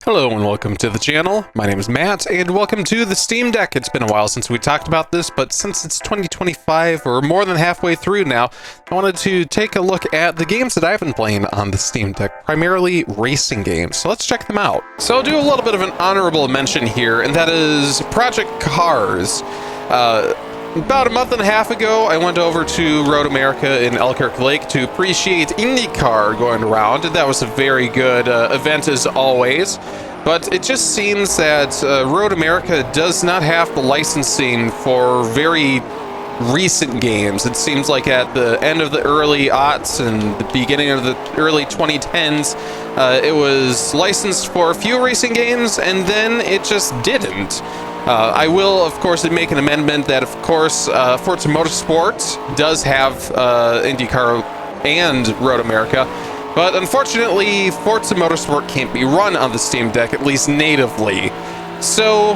Hello and welcome to the channel. My name is Matt and welcome to the Steam Deck. It's been a while since we talked about this, but since it's 2025 or more than halfway through now, I wanted to take a look at the games that I've been playing on the Steam Deck, primarily racing games. So let's check them out. So I'll do a little bit of an honorable mention here, and that is Project Cars. About a month and a half ago, I went over to Road America in Elkhart Lake to appreciate IndyCar going around, and that was a very good event as always. But it just seems that Road America does not have the licensing for very recent games. It seems like at the end of the early aughts and the beginning of the early 2010s, it was licensed for a few racing games, and then it just didn't. I will, of course, make an amendment that, of course, Forza Motorsport does have IndyCar and Road America, but unfortunately, Forza Motorsport can't be run on the Steam Deck, at least natively. So,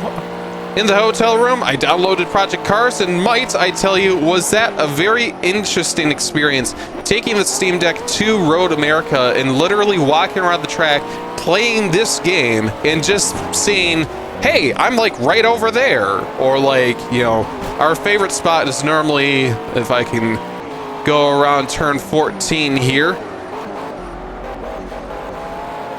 in the hotel room, I downloaded Project Cars, and might I tell you, was that a very interesting experience, taking the Steam Deck to Road America and literally walking around the track, playing this game, and just seeing, hey, I'm like right over there. Or like, you know, our favorite spot is normally, if I can go around turn 14 here,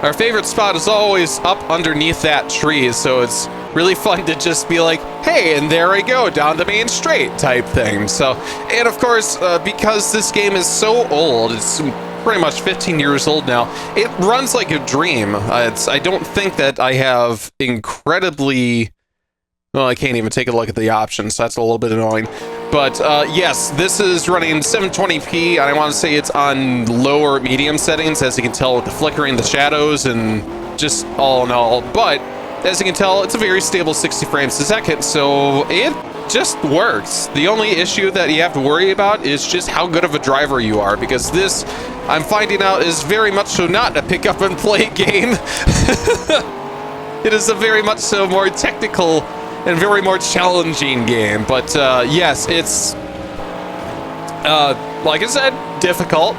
our favorite spot is always up underneath that tree, so it's really fun to just be like, hey, and there I go, down the main straight type thing. So, and of course, because this game is so old, it's pretty much 15 years old now, it runs like a dream. I don't think that I have incredibly... Well, I can't even take a look at the options, so that's a little bit annoying. But yes, this is running 720p, and I want to say it's on lower medium settings, as you can tell with the flickering, the shadows, and just all in all. But as you can tell, it's a very stable 60 frames a second, so it just works. The only issue that you have to worry about is just how good of a driver you are, because this, I'm finding out, is very much so not a pick up and play game. It is a very much so more technical and very more challenging game. But yes, it's like I said, difficult,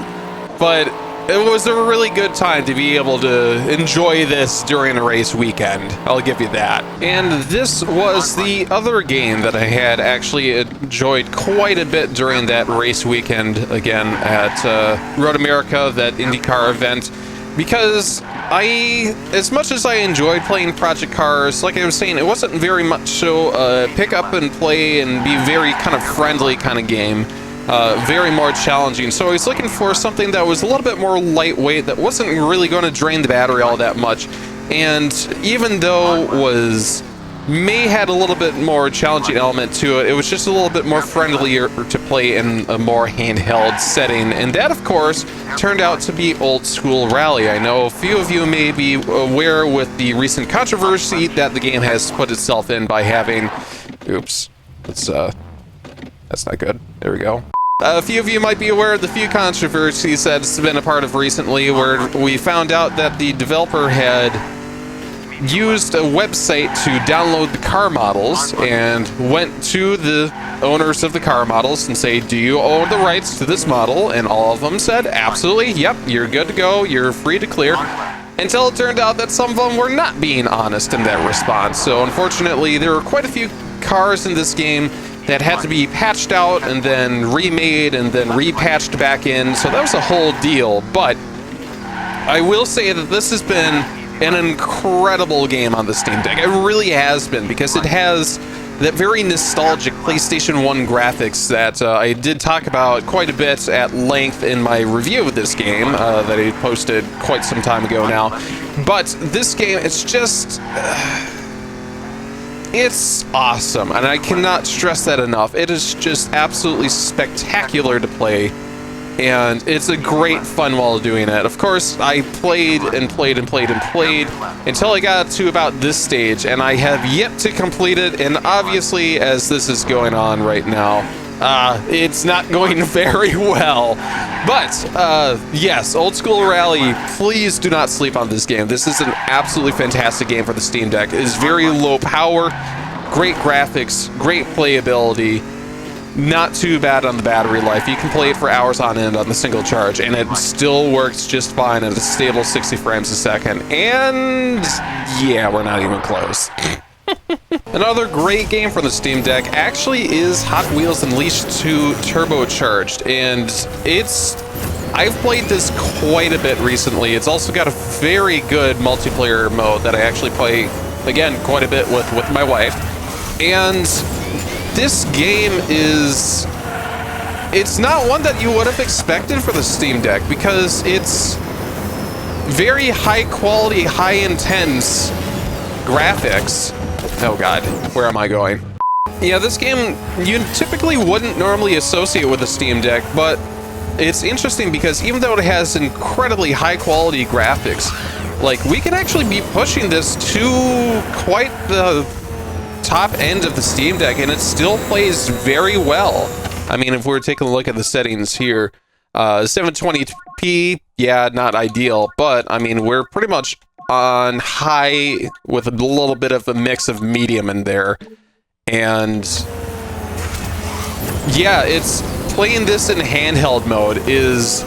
but it was a really good time to be able to enjoy this during a race weekend. I'll give you that. And this was the other game that I had actually enjoyed quite a bit during that race weekend, again, at Road America, that IndyCar event, because as much as I enjoyed playing Project Cars, like I was saying, it wasn't very much so pick up and play and be very kind of friendly kind of game. Very more challenging. So I was looking for something that was a little bit more lightweight, that wasn't really going to drain the battery all that much. And even though may had a little bit more challenging element to it, it was just a little bit more friendlier to play in a more handheld setting. And that, of course, turned out to be Old School Rally. I know a few of you may be aware with the recent controversy that the game has put itself in by having... Oops. That's not good. There we go. A few of you might be aware of the few controversies that it's been a part of recently, where we found out that the developer had used a website to download the car models and went to the owners of the car models and say, do you own the rights to this model? And all of them said, absolutely, yep, you're good to go, you're free to clear. Until it turned out that some of them were not being honest in that response. So unfortunately, there were quite a few cars in this game that had to be patched out and then remade and then repatched back in, so that was a whole deal. But I will say that this has been an incredible game on the Steam Deck. It really has been, because it has that very nostalgic PlayStation 1 graphics that I did talk about quite a bit at length in my review of this game that I posted quite some time ago now. But this game, it's just... it's awesome, and I cannot stress that enough. It is just absolutely spectacular to play, and it's a great fun while doing it. Of course, I played and played and played and played until I got to about this stage, and I have yet to complete it, and obviously, as this is going on right now, it's not going very well. But, yes, Old School Rally, please do not sleep on this game. This is an absolutely fantastic game for the Steam Deck. It is very low power, great graphics, great playability, not too bad on the battery life. You can play it for hours on end on the single charge, and it still works just fine at a stable 60 frames a second. And yeah, we're not even close. Another great game for the Steam Deck actually is Hot Wheels Unleashed 2 Turbocharged, and I've played this quite a bit recently. It's also got a very good multiplayer mode that I actually play, again, quite a bit with my wife. And this game it's not one that you would have expected for the Steam Deck, because it's very high quality, high intense graphics. Oh god, where am I going? Yeah, this game you typically wouldn't normally associate with the Steam Deck, but it's interesting because even though it has incredibly high quality graphics, like, we can actually be pushing this to quite the top end of the Steam Deck, and it still plays very well. I mean, if we're taking a look at the settings here, 720p, yeah, not ideal, but I mean, we're pretty much on high with a little bit of a mix of medium in there. And yeah, it's playing this in handheld mode is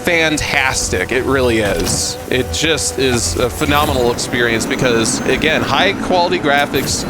fantastic. It really is. It just is a phenomenal experience because, again, high quality graphics,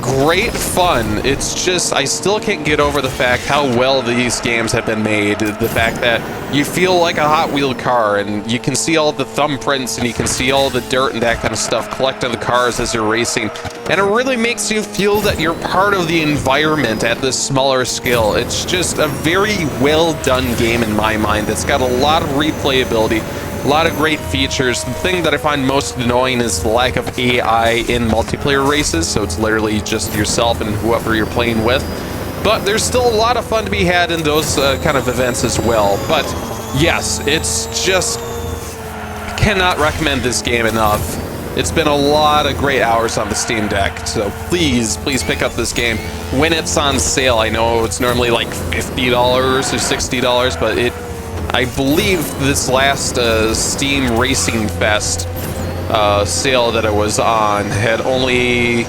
great fun. It's just, I still can't get over the fact how well these games have been made. The fact that you feel like a Hot Wheel car, and you can see all the thumbprints, and you can see all the dirt and that kind of stuff collecting the cars as you're racing. And it really makes you feel that you're part of the environment at this smaller scale. It's just a very well done game in my mind. It's got a lot of replayability, a lot of great features. The thing that I find most annoying is the lack of AI in multiplayer races, so it's literally just yourself and whoever you're playing with. But there's still a lot of fun to be had in those kind of events as well. But yes, it's just, cannot recommend this game enough. It's been a lot of great hours on the Steam Deck, so please pick up this game when it's on sale. I know it's normally like $50 or $60, but I believe this last Steam Racing Fest sale that I was on had only,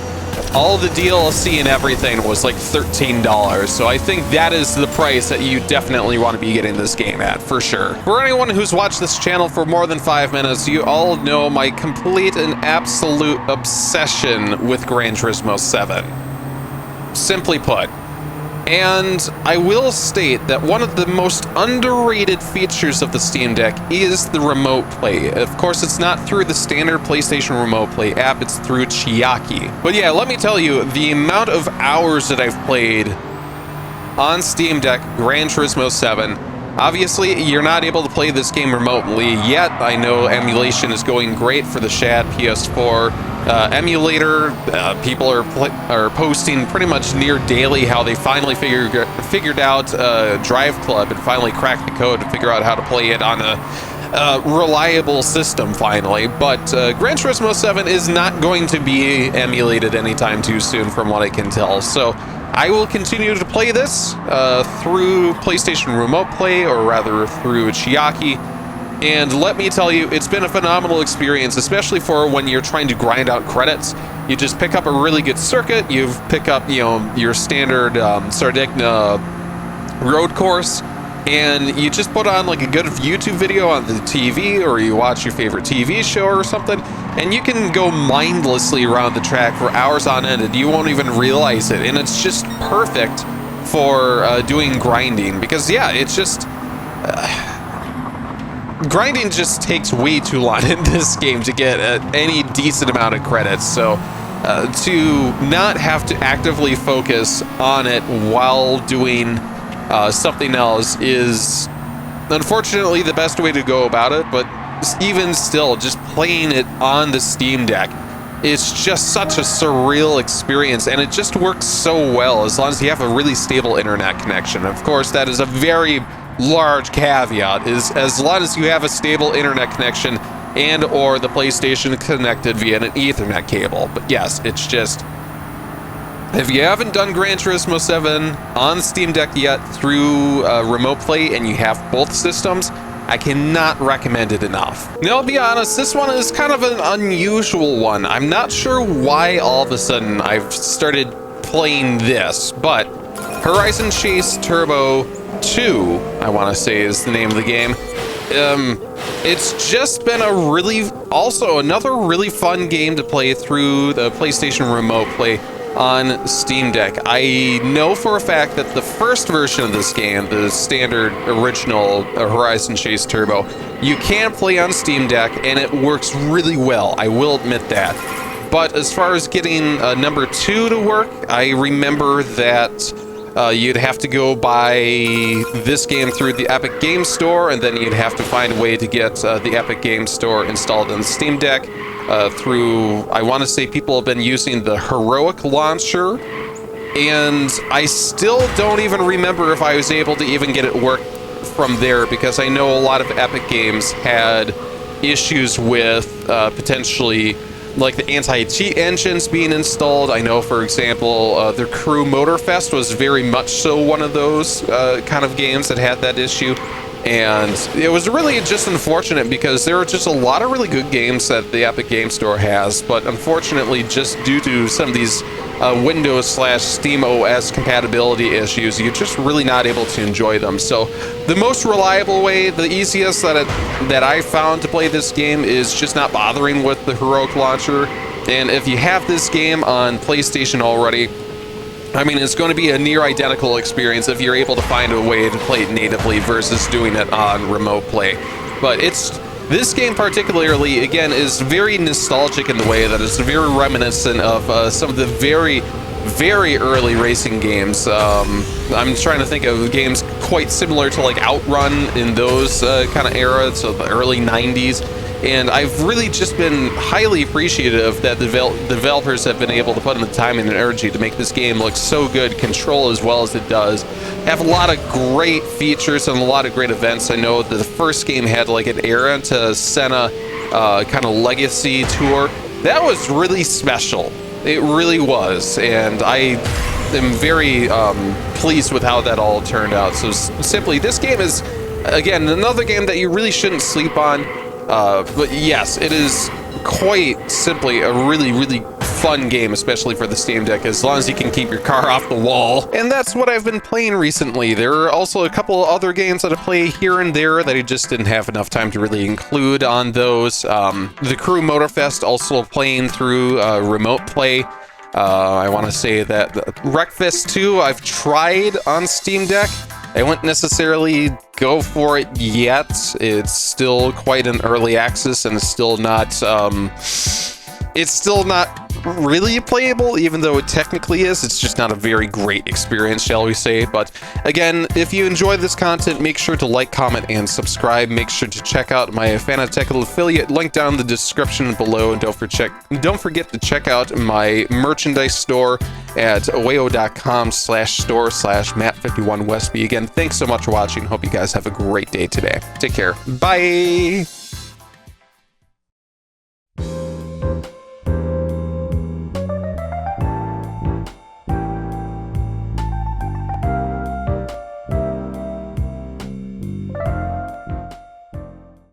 all the DLC and everything was like $13. So I think that is the price that you definitely want to be getting this game at, for sure. For anyone who's watched this channel for more than 5 minutes, you all know my complete and absolute obsession with Gran Turismo 7. Simply put. And I will state that one of the most underrated features of the Steam Deck is the remote play. Of course, it's not through the standard PlayStation Remote Play app, it's through Chiaki. But yeah, let me tell you, the amount of hours that I've played on Steam Deck Gran Turismo 7, obviously, you're not able to play this game remotely yet. I know emulation is going great for the Shad PS4 emulator. People are posting pretty much near daily how they finally figured out Drive Club and finally cracked the code to figure out how to play it on a reliable system finally. But Gran Turismo 7 is not going to be emulated anytime too soon from what I can tell. So I will continue to play this through PlayStation Remote Play, or rather through Chiaki. And let me tell you, it's been a phenomenal experience, especially for when you're trying to grind out credits. You just pick up a really good circuit, you pick up, you know, your standard Sardegna road course, and you just put on like a good YouTube video on the TV, or you watch your favorite TV show or something, and you can go mindlessly around the track for hours on end, and you won't even realize it. And it's just perfect for doing grinding, because yeah, it's just... grinding just takes way too long in this game to get any decent amount of credits, so to not have to actively focus on it while doing something else is unfortunately the best way to go about it. But even still, just playing it on the Steam Deck, it's just such a surreal experience, and it just works so well as long as you have a really stable internet connection. Of course, that is a very large caveat, is as long as you have a stable internet connection and or the PlayStation connected via an Ethernet cable. But yes, it's just, if you haven't done Gran Turismo 7 on Steam Deck yet through Remote Play and you have both systems, I cannot recommend it enough. Now, I'll be honest, this one is kind of an unusual one. I'm not sure why all of a sudden I've started playing this, but Horizon Chase Turbo 2, I want to say is the name of the game. It's just been another really fun game to play through the PlayStation Remote Play on Steam Deck. I know for a fact that the first version of this game, the standard original Horizon Chase Turbo, you can play on Steam Deck and it works really well. I will admit that. But as far as getting number 2 to work, I remember that you'd have to go buy this game through the Epic Game Store, and then you'd have to find a way to get the Epic Game Store installed on the Steam Deck through, I want to say people have been using the Heroic launcher, and I still don't even remember if I was able to even get it work from there, because I know a lot of Epic games had issues with potentially like the anti-cheat engines being installed. I know, for example, the Crew Motorfest was very much so one of those kind of games that had that issue. And it was really just unfortunate because there are just a lot of really good games that the Epic Game Store has, but unfortunately, just due to some of these Windows/Steam OS compatibility issues, you're just really not able to enjoy them. So the most reliable way, the easiest that I found to play this game is just not bothering with the Heroic launcher. And if you have this game on PlayStation already, I mean, it's going to be a near identical experience if you're able to find a way to play it natively versus doing it on Remote Play. But this game particularly, again, is very nostalgic in the way that it's very reminiscent of some of the very, very early racing games. I'm trying to think of games quite similar to like Outrun in those kind of eras, so the early 90s. And I've really just been highly appreciative that the developers have been able to put in the time and energy to make this game look so good, control as well as it does, have a lot of great features and a lot of great events. I know that the first game had like an Era to Senna kind of legacy tour. That was really special. It really was. And I am very pleased with how that all turned out. So simply, this game is, again, another game that you really shouldn't sleep on. But yes, it is quite simply a really, really fun game, especially for the Steam Deck, as long as you can keep your car off the wall. And that's what I've been playing recently. There are also a couple of other games that I play here and there that I just didn't have enough time to really include on those. The Crew Motorfest also playing through Remote Play. I want to say that Wreckfest 2 I've tried on Steam Deck. I wouldn't necessarily go for it yet. It's still quite an early access, and it's still not really playable, even though it technically is. It's just not a very great experience, shall we say. But again, if you enjoy this content, make sure to like, comment, and subscribe. Make sure to check out my Fanatical affiliate link down in the description below, and don't forget to check out my merchandise store at oeo.com/store/Matt51Westby. Again, thanks so much for watching. Hope you guys have a great day today. Take care. Bye.